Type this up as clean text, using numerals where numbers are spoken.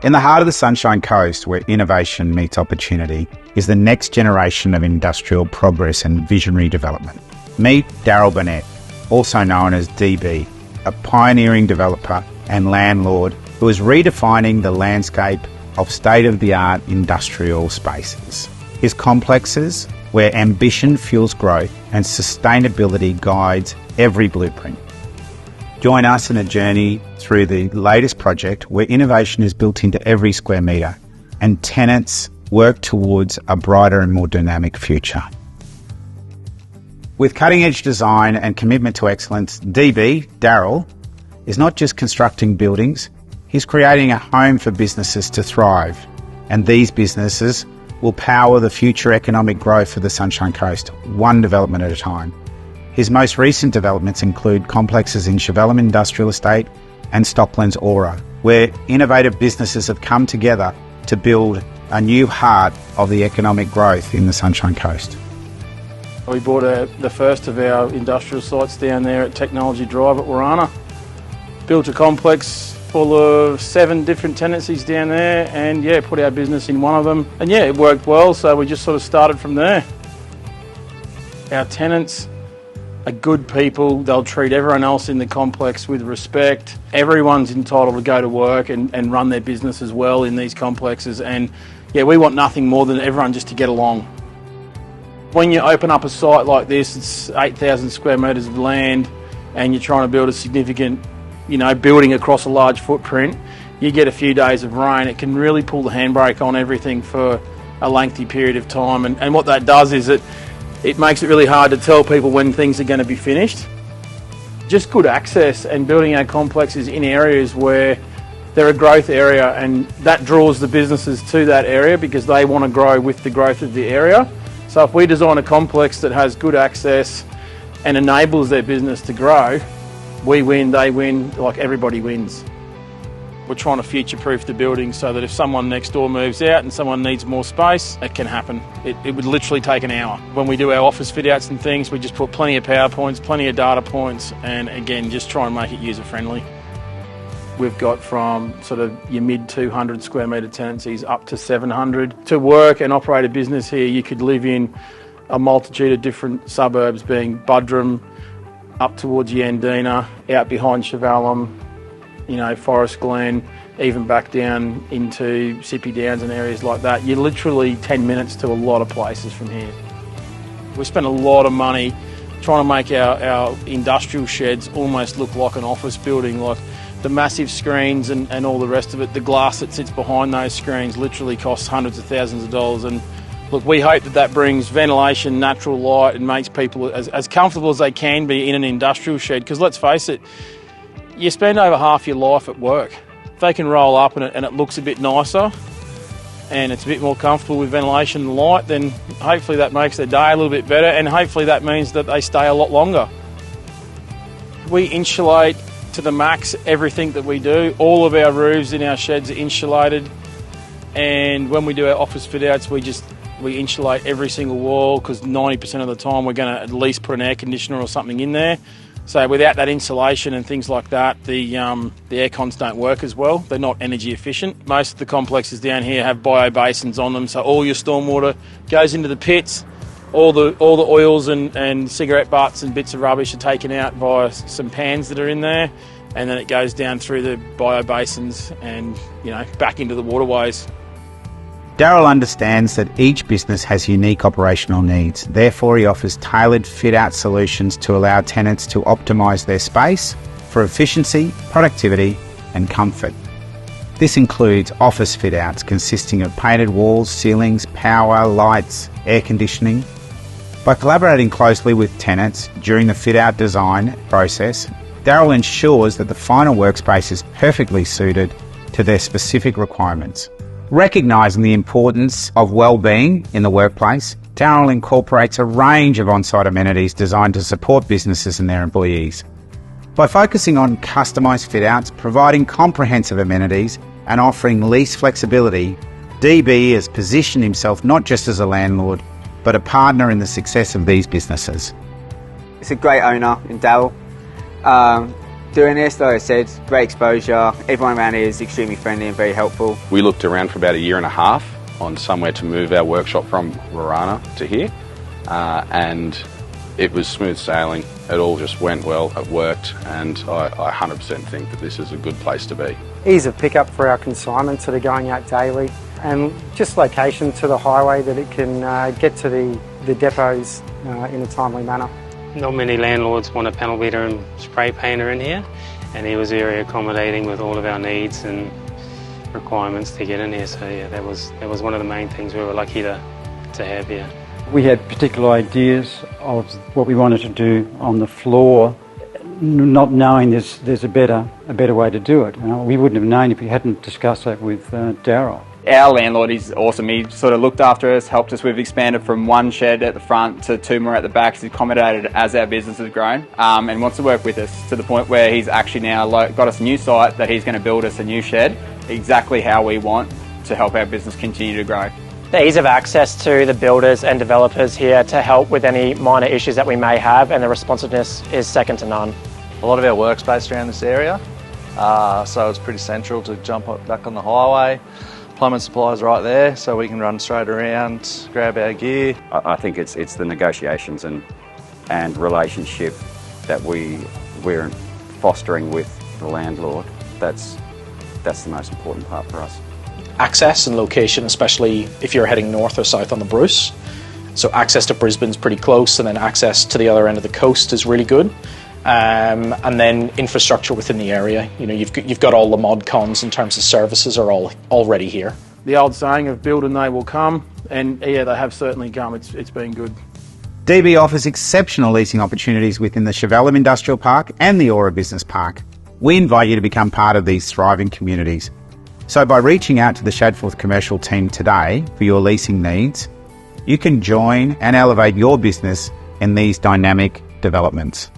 In the heart of the Sunshine Coast, where innovation meets opportunity, is the next generation of industrial progress and visionary development. Meet Darryl Burnett, also known as DB, a pioneering developer and landlord who is redefining the landscape of state-of-the-art industrial spaces. His complexes, where ambition fuels growth and sustainability guides every blueprint. Join us in a journey through the latest project where innovation is built into every square metre and tenants work towards a brighter and more dynamic future. With cutting-edge design and commitment to excellence, DB, Darryl, is not just constructing buildings, he's creating a home for businesses to thrive, and these businesses will power the future economic growth of the Sunshine Coast, one development at a time. His most recent developments include complexes in Chevelum Industrial Estate and Stocklands Aura, where innovative businesses have come together to build a new heart of the economic growth in the Sunshine Coast. We bought the first of our industrial sites down there at Technology Drive at Warana. Built a complex full of 7 different tenancies down there and put our business in one of them. And it worked well, so we just sort of started from there. Our tenants are good people. They'll treat everyone else in the complex with respect. Everyone's entitled to go to work and run their business as well in these complexes. And we want nothing more than everyone just to get along. When you open up a site like this, it's 8,000 square metres of land and you're trying to build a significant, building across a large footprint, you get a few days of rain, it can really pull the handbrake on everything for a lengthy period of time. And what that does is it makes it really hard to tell people when things are going to be finished. Just good access and building our complexes in areas where they're a growth area, and that draws the businesses to that area because they want to grow with the growth of the area. So if we design a complex that has good access and enables their business to grow, we win, they win, like everybody wins. We're trying to future-proof the building so that if someone next door moves out and someone needs more space, it can happen. It would literally take an hour. When we do our office fit-outs and things, we just put plenty of PowerPoints, plenty of data points, and again, just try and make it user-friendly. We've got from sort of your mid-200 square metre tenancies up to 700. To work and operate a business here, you could live in a multitude of different suburbs, being Buderim, up towards Yandina, out behind Chevelum, Forest Glen, even back down into Sippy Downs and areas like that. You're literally 10 minutes to a lot of places from here. We spent a lot of money trying to make our industrial sheds almost look like an office building, like the massive screens and all the rest of it. The glass that sits behind those screens literally costs hundreds of thousands of dollars. And look, we hope that brings ventilation, natural light, and makes people as comfortable as they can be in an industrial shed. Because let's face it, you spend over half your life at work. If they can roll up and it looks a bit nicer and it's a bit more comfortable with ventilation and light, then hopefully that makes their day a little bit better, and hopefully that means that they stay a lot longer. We insulate to the max everything that we do. All of our roofs in our sheds are insulated, and when we do our office fit-outs, we insulate every single wall, because 90% of the time we're going to at least put an air conditioner or something in there. So without that insulation and things like that, the air cons don't work as well. They're not energy efficient. Most of the complexes down here have bio basins on them, so all your stormwater goes into the pits. All the oils and cigarette butts and bits of rubbish are taken out via some pans that are in there, and then it goes down through the bio basins and back into the waterways. Darryl understands that each business has unique operational needs. Therefore, he offers tailored fit-out solutions to allow tenants to optimise their space for efficiency, productivity and comfort. This includes office fit-outs consisting of painted walls, ceilings, power, lights, air conditioning. By collaborating closely with tenants during the fit-out design process, Darryl ensures that the final workspace is perfectly suited to their specific requirements. Recognising the importance of well-being in the workplace, Darryl incorporates a range of on-site amenities designed to support businesses and their employees. By focusing on customised fit-outs, providing comprehensive amenities and offering lease flexibility, DB has positioned himself not just as a landlord, but a partner in the success of these businesses. It's a great owner in Darryl. Doing this, like I said, great exposure. Everyone around here is extremely friendly and very helpful. We looked around for about a year and a half on somewhere to move our workshop from Warana to here, and it was smooth sailing. It all just went well, it worked, and I 100% think that this is a good place to be. Ease of pickup for our consignments that are going out daily, and just location to the highway that it can get to the depots in a timely manner. Not many landlords want a panel beater and spray painter in here, and he was very accommodating with all of our needs and requirements to get in here. So yeah, that was one of the main things we were lucky to have here. We had particular ideas of what we wanted to do on the floor, not knowing there's a better way to do it. You know, we wouldn't have known if we hadn't discussed that with Darryl. Our landlord is awesome. He sort of looked after us, helped us. We've expanded from one shed at the front to 2 more at the back. He's accommodated as our business has grown, and wants to work with us to the point where he's actually now got us a new site that he's going to build us a new shed, exactly how we want to help our business continue to grow. The ease of access to the builders and developers here to help with any minor issues that we may have, and the responsiveness is second to none. A lot of our work's based around this area, so it's pretty central to jump back on the highway. Plumbing supplies right there, so we can run straight around, grab our gear. I think it's the negotiations and relationship that we're fostering with the landlord. That's the most important part for us. Access and location, especially if you're heading north or south on the Bruce. So access to Brisbane's pretty close, and then access to the other end of the coast is really good. And then infrastructure within the area. You know, you've got all the mod cons in terms of services are all already here. The old saying of build and they will come, and yeah, they have certainly come. It's been good. DB offers exceptional leasing opportunities within the Chevelham Industrial Park and the Aura Business Park. We invite you to become part of these thriving communities. So by reaching out to the Shadforth commercial team today for your leasing needs, you can join and elevate your business in these dynamic developments.